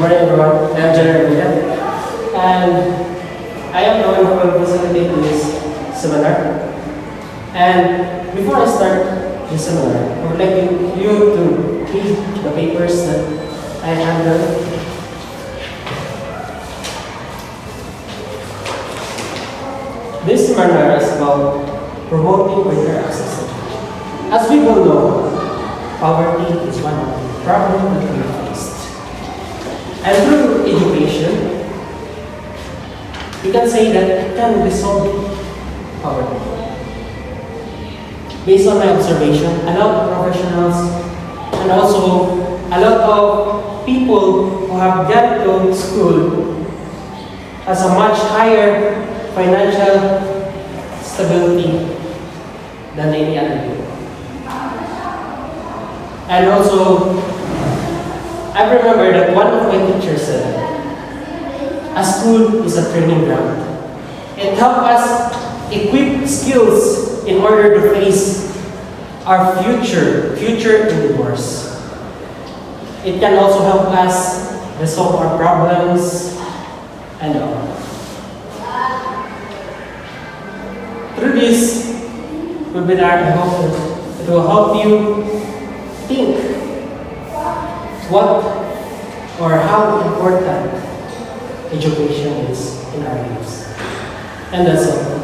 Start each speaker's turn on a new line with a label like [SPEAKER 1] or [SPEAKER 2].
[SPEAKER 1] morning, everyone. I am General William, and I am the one who will facilitate this seminar. And before I start this seminar, I would like you to read the papers that I handled. This seminar is about promoting greater access to education. As we all know, poverty is one of the problems that we faced. And through education, we can say that it can resolve poverty. Based on my observation, a lot of professionals and also a lot of people who have gone to school has a much higher financial stability than any other people. And also, I remember that one of my teachers said, a school is a training ground. It helps us equip skills in order to face our future endeavors. It can also help us resolve our problems and all. Through this webinar, I hope that it will help you think what or how important education is in our lives. And that's all.